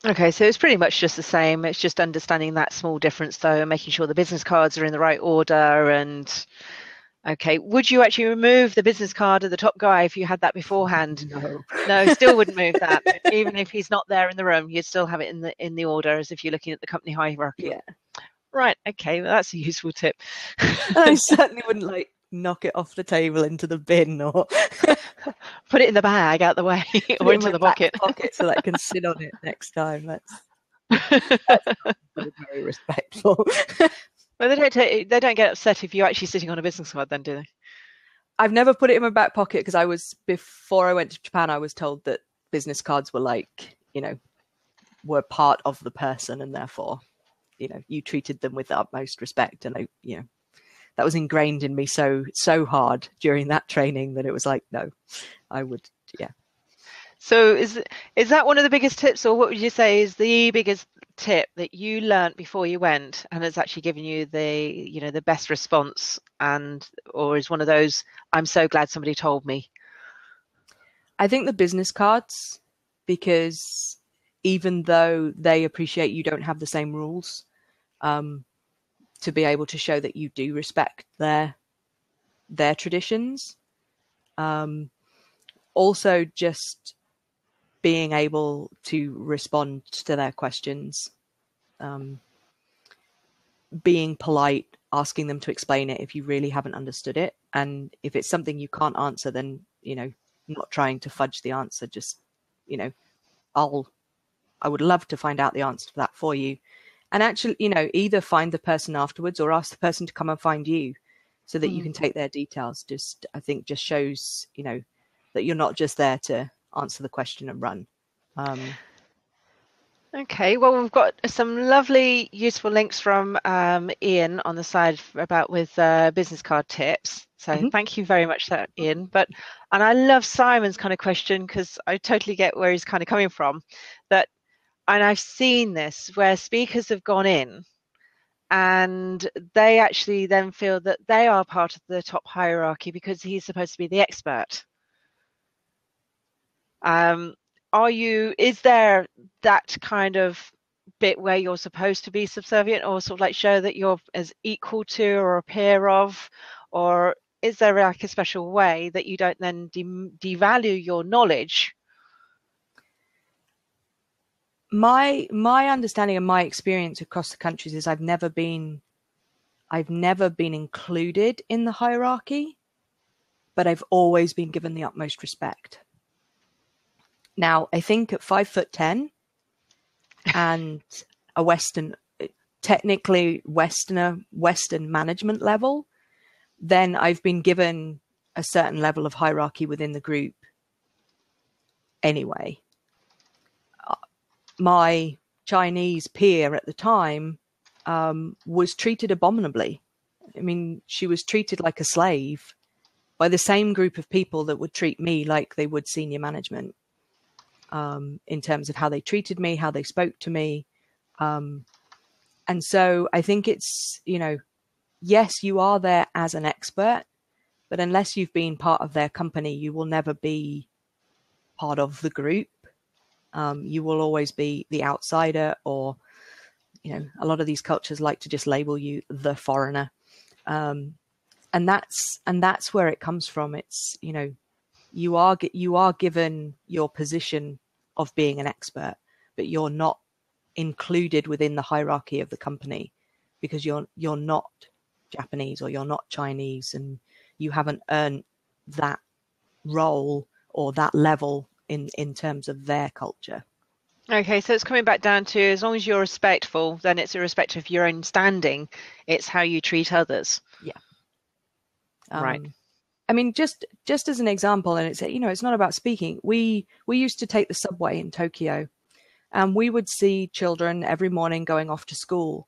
okay, so it's pretty much just the same. It's just understanding that small difference, though, and making sure the business cards are in the right order. And okay, would you actually remove the business card of the top guy if you had that beforehand? No, still wouldn't move that. Even if he's not there in the room, you'd still have it in the order as if you're looking at the company hierarchy. Yeah. Right. Okay, well, that's a useful tip. I certainly wouldn't knock it off the table into the bin, or put it in the bag out the way, or into the pocket so that I can sit on it next time. That's very respectful. Well, they don't get upset if you're actually sitting on a business card, then, do they? I've never put it in my back pocket, because before I went to Japan, I was told that business cards were were part of the person, and therefore, you treated them with the utmost respect. And that was ingrained in me so hard during that training that it was no, I would, yeah. So is that one of the biggest tips, or what would you say is the biggest tip that you learnt before you went and has actually given you the best response, or is one of those, I'm so glad somebody told me? I think the business cards, because even though they appreciate you don't have the same rules, to be able to show that you do respect their traditions. Also just being able to respond to their questions, being polite, asking them to explain it if you really haven't understood it. And if it's something you can't answer, then, not trying to fudge the answer, just, I would love to find out the answer to that for you. And actually, either find the person afterwards or ask the person to come and find you so that you can take their details. I think just shows, that you're not just there to answer the question and run. Okay, well, we've got some lovely, useful links from Ian on the side with business card tips. So thank you very much for that, Ian. And I love Simon's kind of question, because I totally get where he's kind of coming from. And I've seen this where speakers have gone in and they actually then feel that they are part of the top hierarchy because he's supposed to be the expert. Is there that kind of bit where you're supposed to be subservient, or sort of like show that you're as equal to or a peer of, or is there like a special way that you don't then devalue your knowledge? My understanding and my experience across the countries is I've never been included in the hierarchy, but I've always been given the utmost respect. Now, I think at 5'10" and a technically Western management level, then I've been given a certain level of hierarchy within the group anyway. My Chinese peer at the time was treated abominably. I mean, she was treated like a slave by the same group of people that would treat me like they would senior management, in terms of how they treated me, how they spoke to me. And so I think it's, yes, you are there as an expert, but unless you've been part of their company, you will never be part of the group. You will always be the outsider, or, a lot of these cultures like to just label you the foreigner. And that's where it comes from. It's, you are given your position of being an expert, but you're not included within the hierarchy of the company because you're not Japanese or you're not Chinese, and you haven't earned that role or that level in terms of their culture. Okay, so it's coming back down to, as long as you're respectful, then it's irrespective of your own standing. It's how you treat others. Yeah. Right. I mean, just as an example, and it's not about speaking. We used to take the subway in Tokyo, and we would see children every morning going off to school,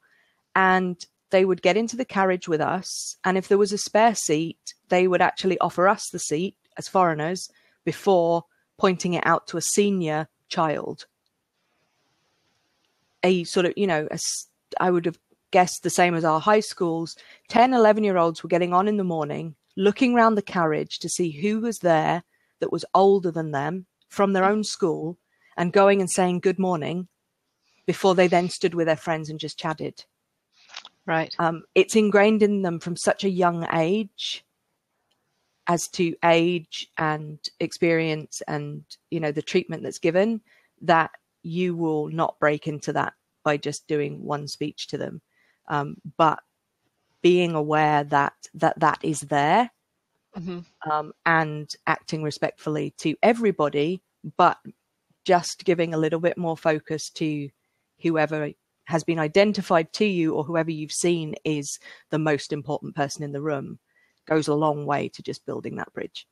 and they would get into the carriage with us. And if there was a spare seat, they would actually offer us the seat as foreigners before pointing it out to a senior child. A sort of, I would have guessed the same as our high schools. 10, 11-year-olds were getting on in the morning, looking around the carriage to see who was there that was older than them from their own school, and going and saying good morning before they then stood with their friends and just chatted. Right. It's ingrained in them from such a young age as to age and experience and, the treatment that's given, that you will not break into that by just doing one speech to them. But being aware that is there, and acting respectfully to everybody, but just giving a little bit more focus to whoever has been identified to you or whoever you've seen is the most important person in the room, goes a long way to just building that bridge.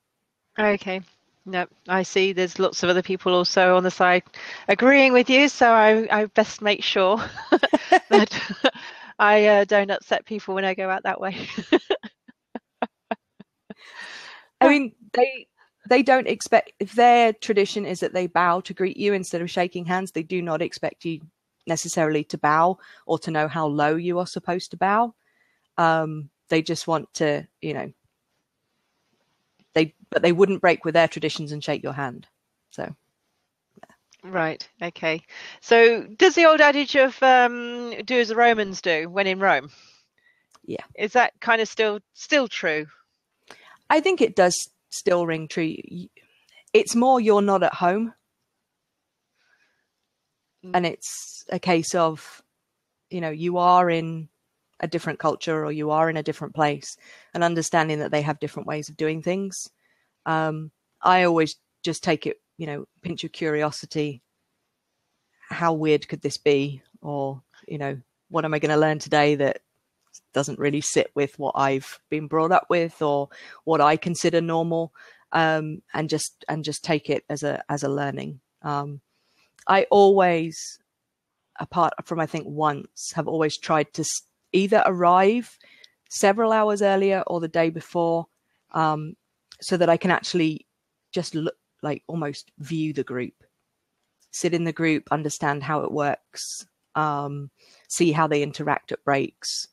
Okay. No, I see there's lots of other people also on the side agreeing with you, so I best make sure that I don't upset people when I go out that way. I mean, they don't expect, if their tradition is that they bow to greet you instead of shaking hands, they do not expect you necessarily to bow or to know how low you are supposed to bow. They just want to, but they wouldn't break with their traditions and shake your hand. So. Right. Okay. So does the old adage of do as the Romans do when in Rome? Yeah. Is that kind of still true? I think it does still ring true. It's more you're not at home. And it's a case of, you are in a different culture or you are in a different place, and understanding that they have different ways of doing things. I always just take it, pinch of curiosity. How weird could this be? Or, what am I going to learn today that doesn't really sit with what I've been brought up with or what I consider normal? And just take it as a learning. I always, apart from I think once, have always tried to either arrive several hours earlier or the day before, so that I can actually just look, like almost view the group, sit in the group, understand how it works, see how they interact at breaks.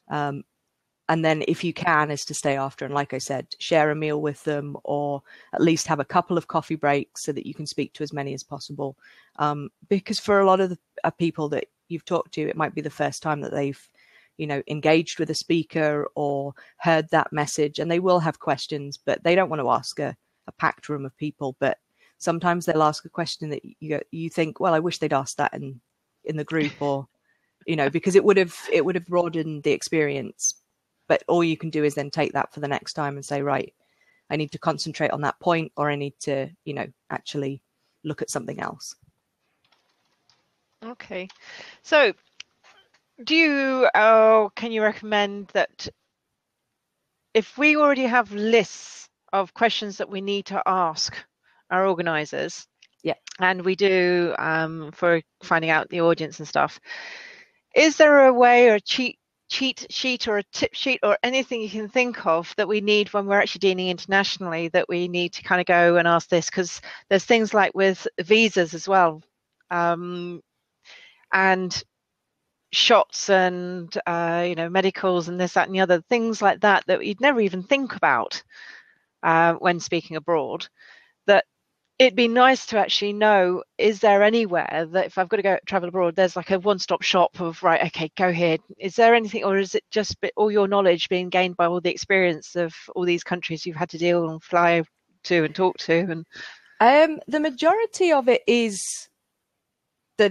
And then if you can, is to stay after. And like I said, share a meal with them, or at least have a couple of coffee breaks so that you can speak to as many as possible. Because for a lot of the people that you've talked to, it might be the first time that they've, engaged with a speaker or heard that message, and they will have questions, but they don't want to ask a packed room of people. But sometimes they'll ask a question that you think, well, I wish they'd asked that in the group, or, because it would have broadened the experience. But all you can do is then take that for the next time and say, right, I need to concentrate on that point, or I need to, actually look at something else. Okay. So can you recommend that if we already have lists of questions that we need to ask our organisers, yeah, and we do for finding out the audience and stuff, is there a way or a cheat sheet or a tip sheet or anything you can think of that we need when we're actually dealing internationally, that we need to kind of go and ask this? Because there's things like with visas as well, and shots and medicals and this, that and the other, things like that you'd never even think about when speaking abroad, that it'd be nice to actually know, is there anywhere that if I've got to go travel abroad, there's like a one-stop shop of, right, okay, go here. Is there anything, or is it just all your knowledge being gained by all the experience of all these countries you've had to deal and fly to and talk to? And the majority of it is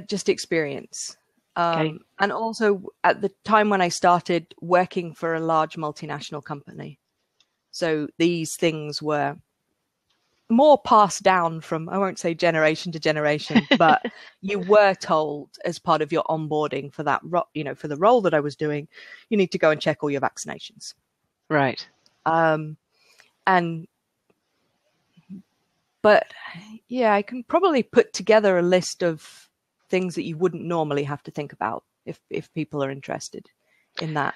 just experience. Okay. And also at the time when I started working for a large multinational company, so these things were more passed down from, I won't say generation to generation, but you were told as part of your onboarding for that, for the role that I was doing, you need to go and check all your vaccinations. Right. But yeah, I can probably put together a list of things that you wouldn't normally have to think about if people are interested in that.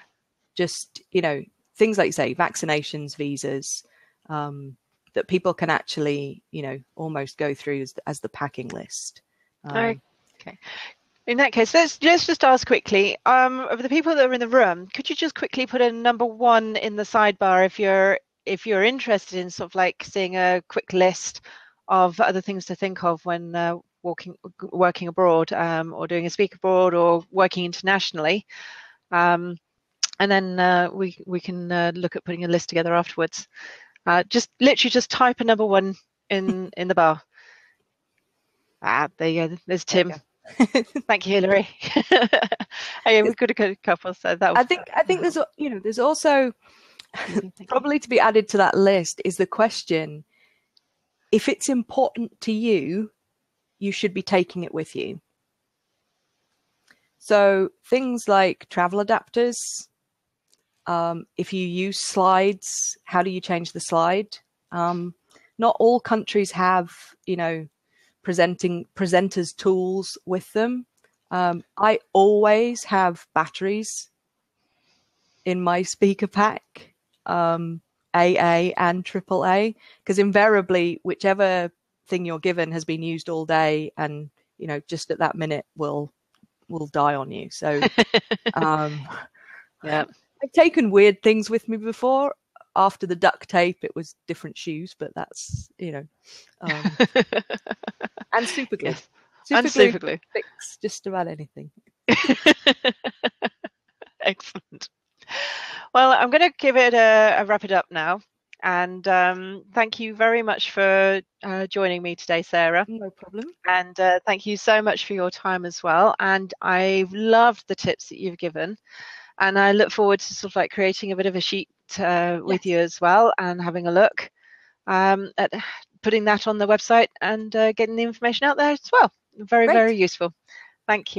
Just, things like, say, vaccinations, visas, that people can actually, almost go through as the packing list. Okay. In that case, let's just ask quickly, of the people that are in the room, could you just quickly put a number 1 in the sidebar if you're interested in sort of like seeing a quick list of other things to think of when working abroad, or doing a speak abroad, or working internationally, and then we can look at putting a list together afterwards. Just type a number 1 in the bar. There you go. There's Tim. Thank you, Hilary. Yeah, we could have got a couple. So that was, I think there's also probably to be added to that list is the question: if it's important to you, you should be taking it with you. So things like travel adapters. If you use slides, how do you change the slide? Not all countries have, presenters tools with them. I always have batteries in my speaker pack. AA and AAA, because invariably whichever thing you're given has been used all day, and just at that minute will die on you. So yeah, I've taken weird things with me before. After the duct tape, it was different shoes, but that's and super glue. yes. Super And glue super glue. fix just about anything. Excellent. Well, I'm going to give it a wrap it up now. And thank you very much for joining me today, Sarah. No problem. And thank you so much for your time as well. And I've loved the tips that you've given. And I look forward to sort of like creating a bit of a sheet with you as well, and having a look at putting that on the website and getting the information out there as well. Very, Great. very useful. Thank you.